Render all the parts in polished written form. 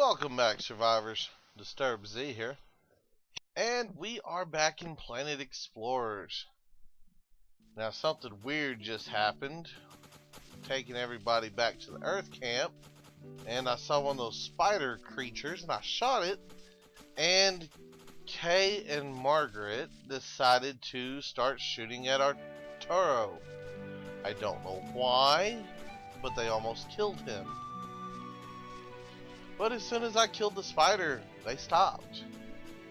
Welcome back, survivors. Disturbed Z here. And we are back in Planet Explorers. Now, something weird just happened. Taking everybody back to the Earth camp. And I saw one of those spider creatures, and I shot it. And Kay and Margaret decided to start shooting at Arturo. I don't know why, but they almost killed him. But as soon as I killed the spider, they stopped.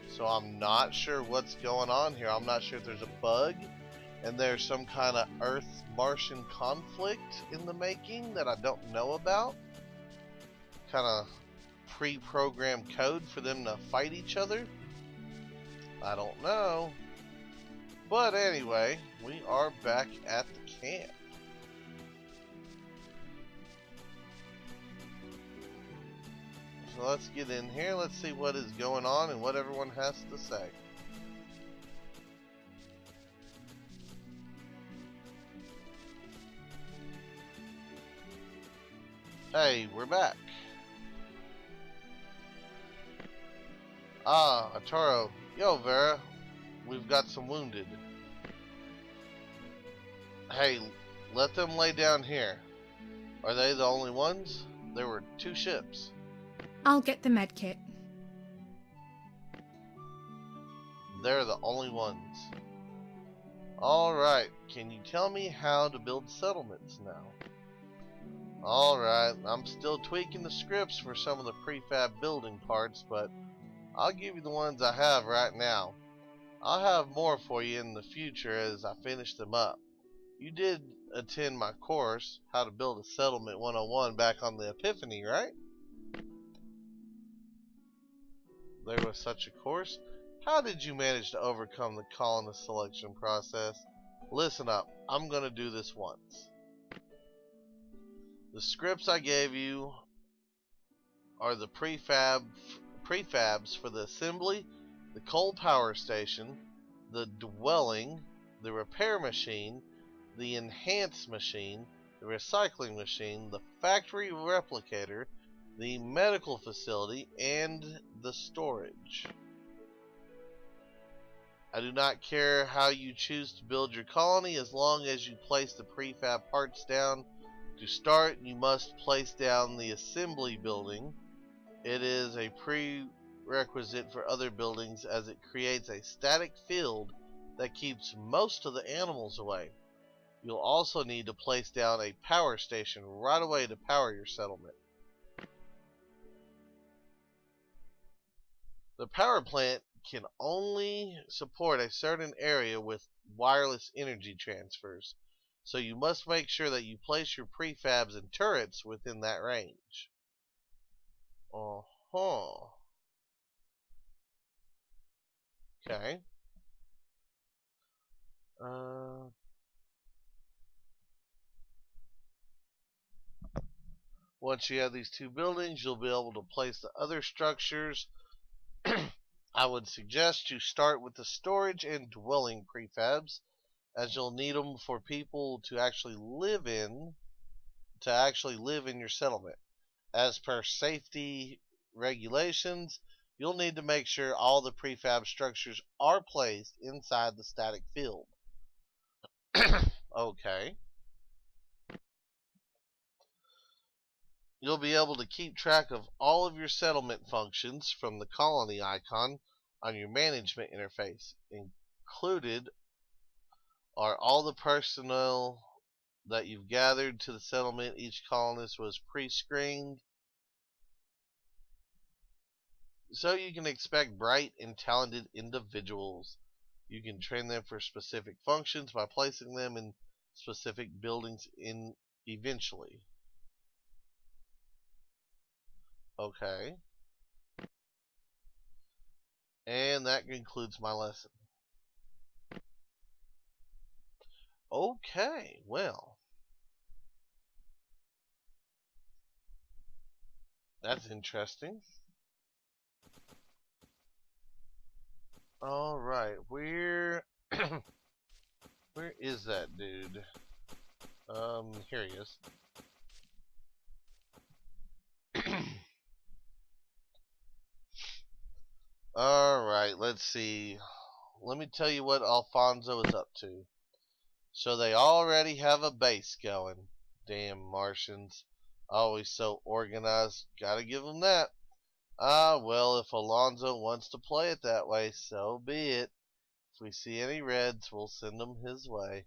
So I'm not sure what's going on here. I'm not sure if there's a bug and there's some kind of Earth-Martian conflict in the making that I don't know about. Kind of pre-programmed code for them to fight each other. I don't know. But anyway, we are back at the camp. So let's get in here. Let's see what is going on and what everyone has to say. Hey, we're back. Arturo. Yo, Vera. We've got some wounded. Hey, let them lay down here. Are they the only ones? There were 2 ships. I'll get the med kit. They're the only ones. Alright, can you tell me how to build settlements now? Alright, I'm still tweaking the scripts for some of the prefab building parts, but I'll give you the ones I have right now. I'll have more for you in the future as I finish them up. You did attend my course, How to Build a Settlement 101, back on the Epiphany, right? There was such a course. How did you manage to overcome the colonist selection process? Listen up, I'm gonna do this once. The scripts I gave you are the prefabs for the assembly, the coal power station, the dwelling, the repair machine, the enhance machine, the recycling machine, the factory replicator, the medical facility, and the storage. I do not care how you choose to build your colony as long as you place the prefab parts down. To start, you must place down the assembly building. It is a prerequisite for other buildings as it creates a static field that keeps most of the animals away. You'll also need to place down a power station right away to power your settlement. The power plant can only support a certain area with wireless energy transfers, so you must make sure that you place your prefabs and turrets within that range. Okay. Once you have these 2 buildings, you'll be able to place the other structures. I would suggest you start with the storage and dwelling prefabs, as you'll need them for people to actually live in your settlement. As per safety regulations, you'll need to make sure all the prefab structures are placed inside the static field. Okay. You'll be able to keep track of all of your settlement functions from the colony icon on your management interface. Included are all the personnel that you've gathered to the settlement. Each colonist was pre-screened, so you can expect bright and talented individuals. You can train them for specific functions by placing them in specific buildings eventually. Okay. And that concludes my lesson. Okay, well. That's interesting. Alright, where is that dude? Here he is. Alright, let's see. Let me tell you what Alfonso is up to. So they already have a base going. Damn Martians. Always so organized. Gotta give them that. Ah, well, if Alonso wants to play it that way, so be it. If we see any reds, we'll send them his way.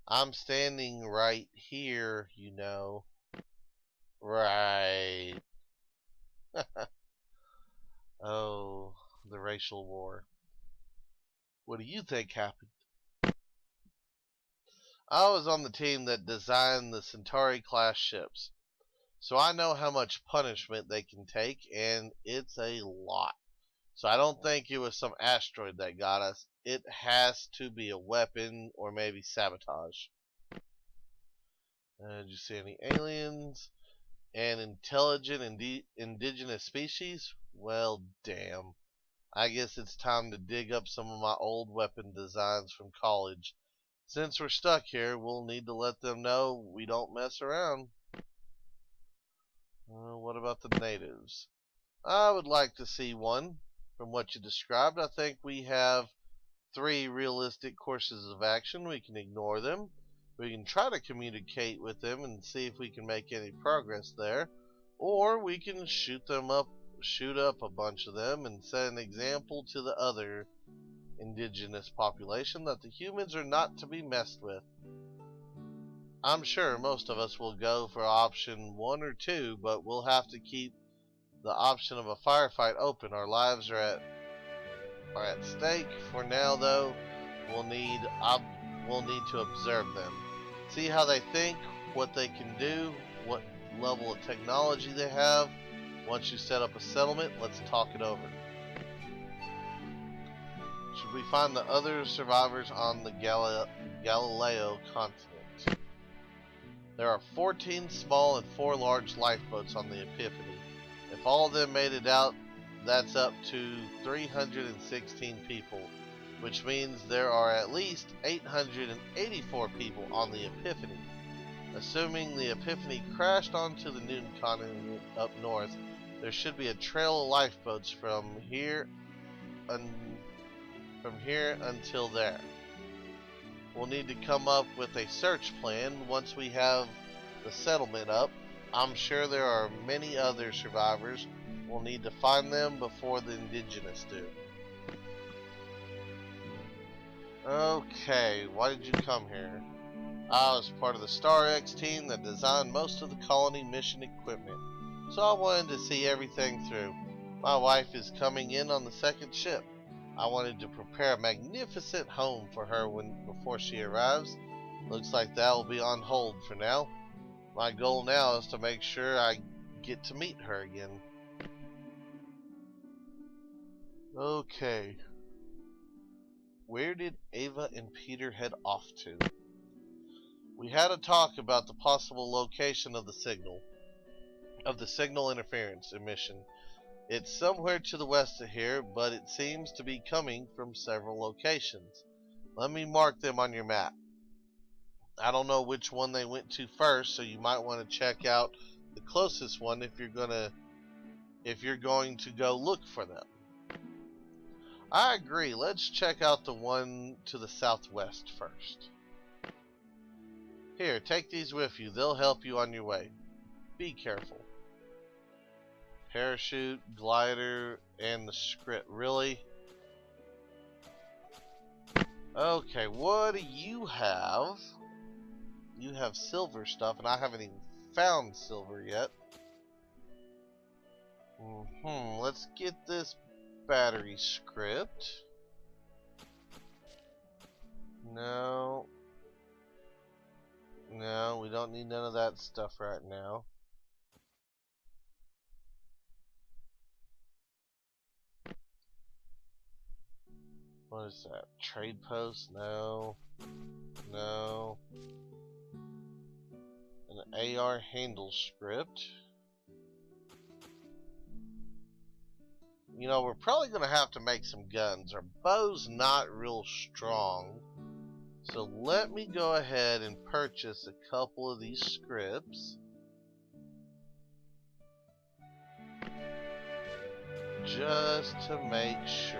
I'm standing right here, you know. Right. Oh, the racial war. What do you think happened? I was on the team that designed the Centauri class ships, so I know how much punishment they can take, and it's a lot. So I don't think it was some asteroid that got us. It has to be a weapon or maybe sabotage. Did you see any aliens? An intelligent indigenous species? Well, damn. I guess it's time to dig up some of my old weapon designs from college. Since we're stuck here, we'll need to let them know we don't mess around. What about the natives? I would like to see one. From what you described, I think we have 3 realistic courses of action. We can ignore them. We can try to communicate with them and see if we can make any progress there. Or we can shoot up a bunch of them and set an example to the other indigenous population that the humans are not to be messed with. I'm sure most of us will go for option 1 or 2, but we'll have to keep the option of a firefight open. Our lives are at stake. For now, though, we'll need to observe them, see how they think, what they can do, what level of technology they have. Once you set up a settlement, let's talk it over. Should we find the other survivors on the Galileo continent? There are 14 small and 4 large lifeboats on the Epiphany. If all of them made it out, that's up to 316 people, which means there are at least 884 people on the Epiphany. Assuming the Epiphany crashed onto the Newton continent up north, there should be a trail of lifeboats from here until there. We'll need to come up with a search plan once we have the settlement up. I'm sure there are many other survivors. We'll need to find them before the indigenous do. Okay, why did you come here? I was part of the Star X team that designed most of the colony mission equipment, so I wanted to see everything through. My wife is coming in on the 2nd ship. I wanted to prepare a magnificent home for her before she arrives. Looks like that will be on hold for now. My goal now is to make sure I get to meet her again. Okay. Where did Ava and Peter head off to? We had a talk about the possible location of the signal interference emission. It's somewhere to the west of here, but it seems to be coming from several locations. Let me mark them on your map. I don't know which one they went to first, so you might want to check out the closest one if you're going to go look for them. I agree. Let's check out the one to the southwest first. Here, take these with you. They'll help you on your way. Be careful. Parachute, glider, and the script. Really? Okay, what do you have? You have silver stuff, and I haven't even found silver yet. Let's get this battery script. No, we don't need none of that stuff right now. What is that? Trade post? No. An AR handle script. You know, we're probably going to have to make some guns. Our bow's not real strong. So let me go ahead and purchase a couple of these scripts. just to make sure.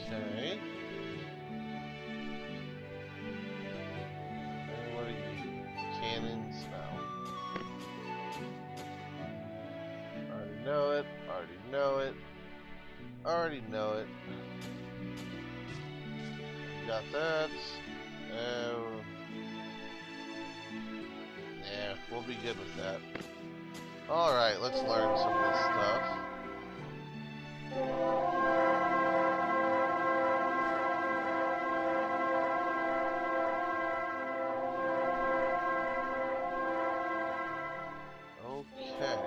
Okay. And what are you? Cannons? No. Already know it. Already know it. Already know it. Got that. Yeah, we'll be good with that. Alright, let's learn some of this stuff. Okay.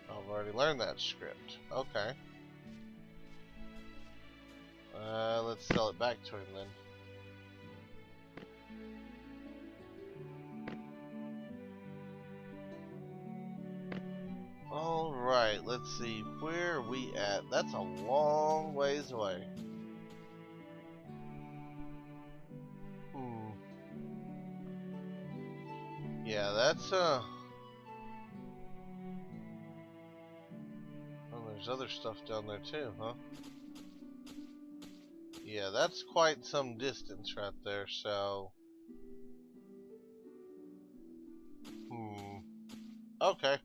I've already learned that script. Okay. Let's sell it back to him then. Alright, let's see. Where are we at? That's a long ways away. Yeah, that's oh, there's other stuff down there too, huh? Yeah, that's quite some distance right there, so... Okay.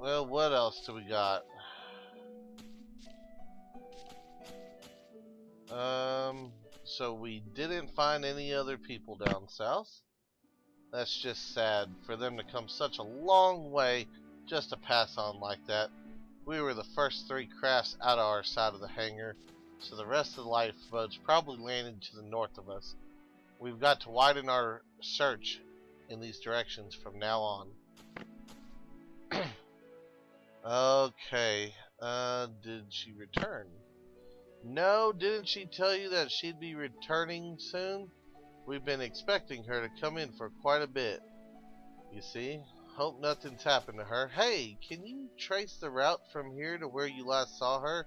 Well, what else do we got? So we didn't find any other people down south. That's just sad for them to come such a long way just to pass on like that. We were the first 3 crafts out of our side of the hangar, so the rest of the lifeboats probably landed to the north of us. We've got to widen our search in these directions from now on. Okay, did she return? No, didn't she tell you that she'd be returning soon? We've been expecting her to come in for quite a bit. You see? Hope nothing's happened to her. Hey, can you trace the route from here to where you last saw her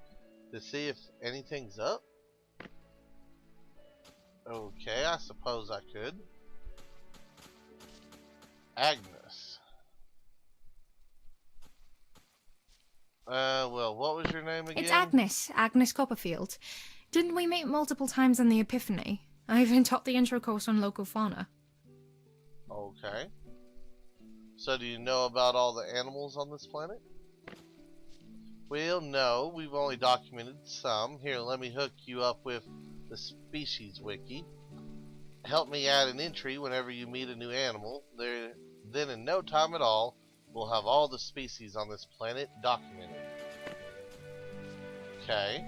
to see if anything's up? Okay, I suppose I could. Agnes. Well, what was your name again? It's Agnes. Agnes Copperfield. Didn't we meet multiple times in the Epiphany? I even taught the intro course on local fauna. Okay. So do you know about all the animals on this planet? Well, no, we've only documented some. Here, let me hook you up with the species wiki. Help me add an entry whenever you meet a new animal. Then in no time at all, we'll have all the species on this planet documented. Okay.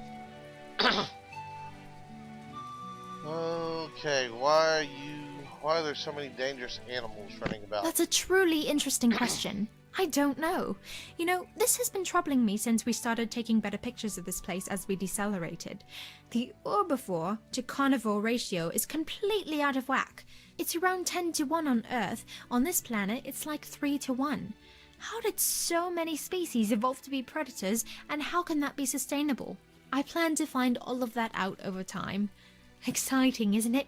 Okay, why are there so many dangerous animals running about? That's a truly interesting question. I don't know. You know, this has been troubling me since we started taking better pictures of this place as we decelerated. The herbivore to carnivore ratio is completely out of whack. It's around 10 to 1 on Earth. On this planet, it's like 3 to 1. How did so many species evolve to be predators, and how can that be sustainable? I plan to find all of that out over time. Exciting, isn't it?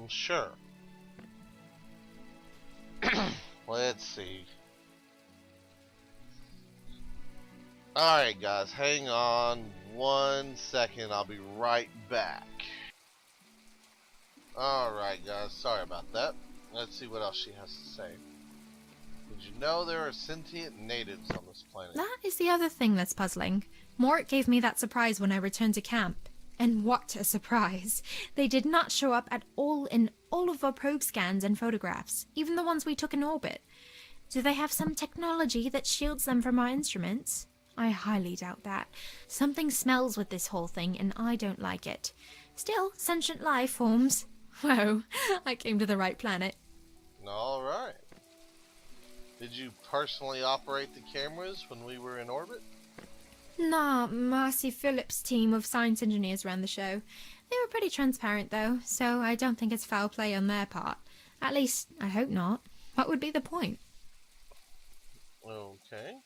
Sure. Let's see. Alright guys, hang on 1 second, I'll be right back. Alright guys, sorry about that. Let's see what else she has to say. Did you know there are sentient natives on this planet? That is the other thing that's puzzling. Mort gave me that surprise when I returned to camp. And what a surprise. They did not show up at all in all of our probe scans and photographs, even the ones we took in orbit. Do they have some technology that shields them from our instruments? I highly doubt that. Something smells with this whole thing, and I don't like it. Still, sentient life forms. Whoa, I came to the right planet. Alright. Did you personally operate the cameras when we were in orbit? Nah, Marcy Phillips' team of science engineers ran the show. They were pretty transparent though, so I don't think it's foul play on their part. At least, I hope not. What would be the point? Okay.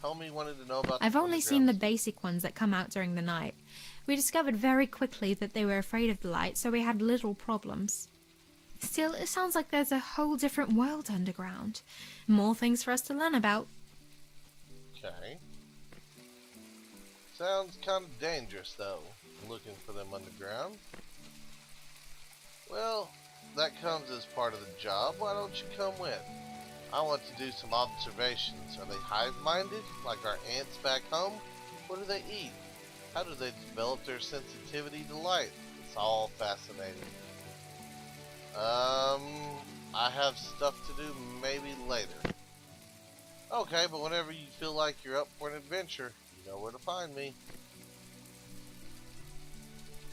Hitomi wanted to know about I've the only seen the underground. basic ones that come out during the night. We discovered very quickly that they were afraid of the light, so we had little problems. Still, it sounds like there's a whole different world underground. More things for us to learn about. Okay. Sounds kind of dangerous, though, looking for them underground. Well, that comes as part of the job. Why don't you come with? I want to do some observations. Are they hive-minded, like our ants back home? What do they eat? How do they develop their sensitivity to light? It's all fascinating. I have stuff to do maybe later. Okay, but whenever you feel like you're up for an adventure, you know where to find me.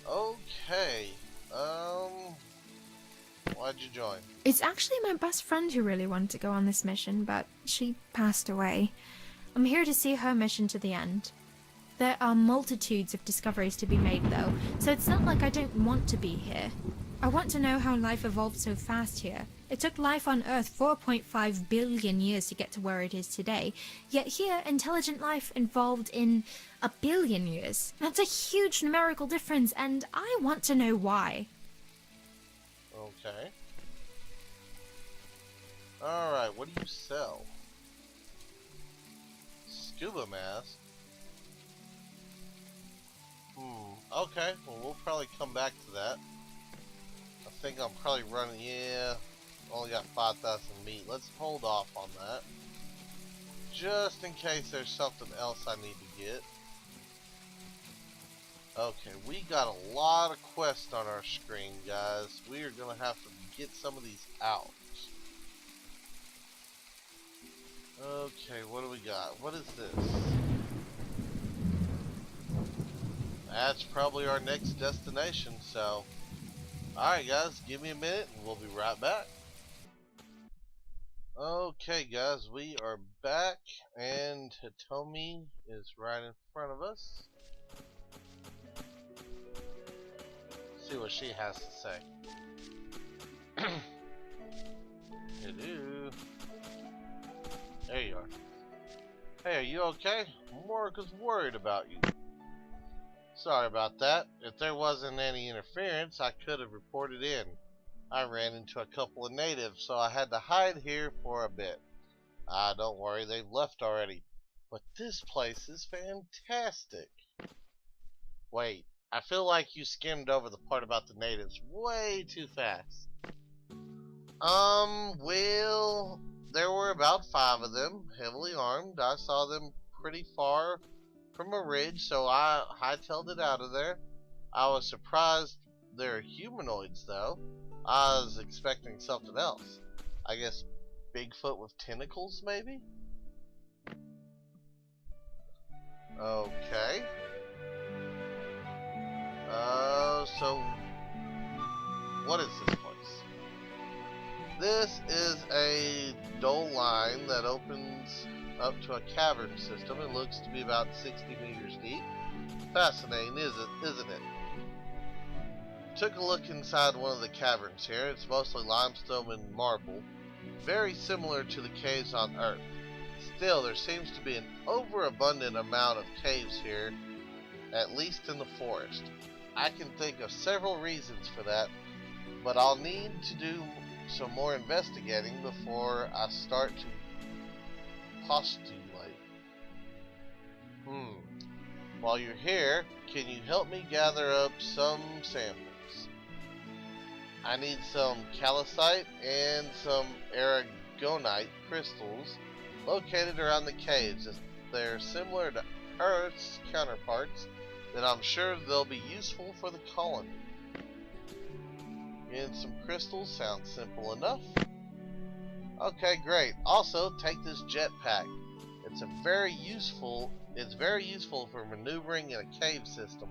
Okay, why'd you join? It's actually my best friend who really wanted to go on this mission, but she passed away. I'm here to see her mission to the end. There are multitudes of discoveries to be made, though, so it's not like I don't want to be here. I want to know how life evolved so fast here. It took life on Earth 4.5 billion years to get to where it is today, yet here, intelligent life evolved in 1 billion years. That's a huge numerical difference, and I want to know why. Okay. Alright, what do you sell? Scuba mask? Okay, well we'll probably come back to that. I think I'm probably running, yeah, only got 5,000 meat. Let's hold off on that. Just in case there's something else I need to get. Okay, we got a lot of quests on our screen, guys. We are going to have to get some of these out. Okay, what do we got? What is this? That's probably our next destination, so... Alright guys, give me a minute and we'll be right back. Okay guys, we are back and Hitomi is right in front of us. See what she has to say. Hello. There you are. Hey, are you okay? Morica's worried about you. Sorry about that. If there wasn't any interference, I could have reported in. I ran into a couple of natives, so I had to hide here for a bit. Don't worry, they've left already. But this place is fantastic. Wait, I feel like you skimmed over the part about the natives way too fast. Well, there were about 5 of them, heavily armed. I saw them pretty far from a ridge, so I hightailed it out of there. I was surprised they're humanoids, though. I was expecting something else. I guess Bigfoot with tentacles, maybe? Okay. So what is this place? This is a dull line that opens up to a cavern system. It looks to be about 60 meters deep. Fascinating, isn't it? Took a look inside one of the caverns here. It's mostly limestone and marble, very similar to the caves on Earth. Still, there seems to be an overabundant amount of caves here, at least in the forest. I can think of several reasons for that, but I'll need to do some more investigating before I start to postulate. While you're here, can you help me gather up some samples? I need some calcite and some aragonite crystals located around the caves. If they're similar to Earth's counterparts, then I'm sure they'll be useful for the colony. And some crystals sounds simple enough. Okay, great. Also, take this jetpack. It's very useful for maneuvering in a cave system.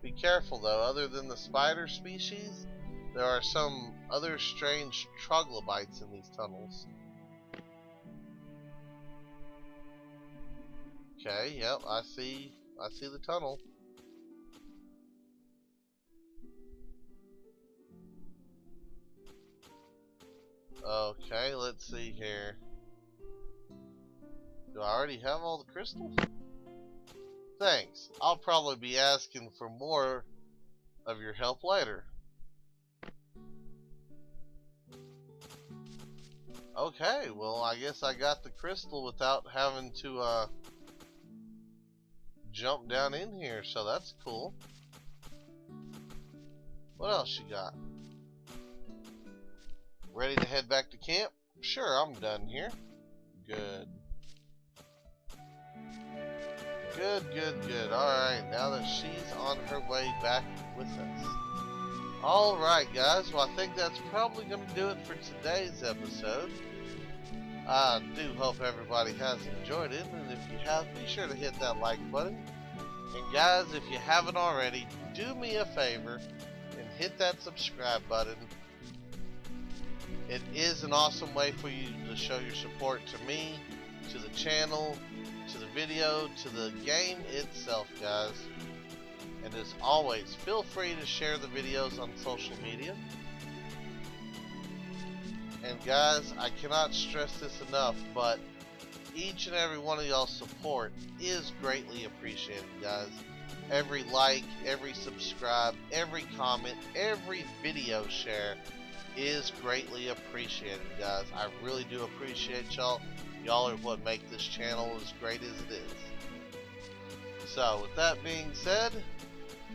Be careful though, other than the spider species, there are some other strange troglobites in these tunnels. Okay, yep, I see the tunnel. Okay, let's see here. Do I already have all the crystals? Thanks. I'll probably be asking for more of your help later. Okay, well, I guess I got the crystal without having to jump down in here, so that's cool. What else you got? Ready to head back to camp? Sure, I'm done here. Good. Good. Alright, now that she's on her way back with us. Alright, guys. Well, I think that's probably going to do it for today's episode. I do hope everybody has enjoyed it. And if you have, be sure to hit that like button. And guys, if you haven't already, do me a favor and hit that subscribe button. It is an awesome way for you to show your support to me, to the channel, to the video, to the game itself, guys. And as always, feel free to share the videos on social media. And guys, I cannot stress this enough, but each and every one of y'all's support is greatly appreciated, guys. Every like, every subscribe, every comment, every video share is greatly appreciated, guys. I really do appreciate y'all. Y'all are what make this channel as great as it is. So, with that being said,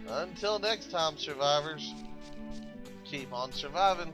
until next time, survivors, keep on surviving.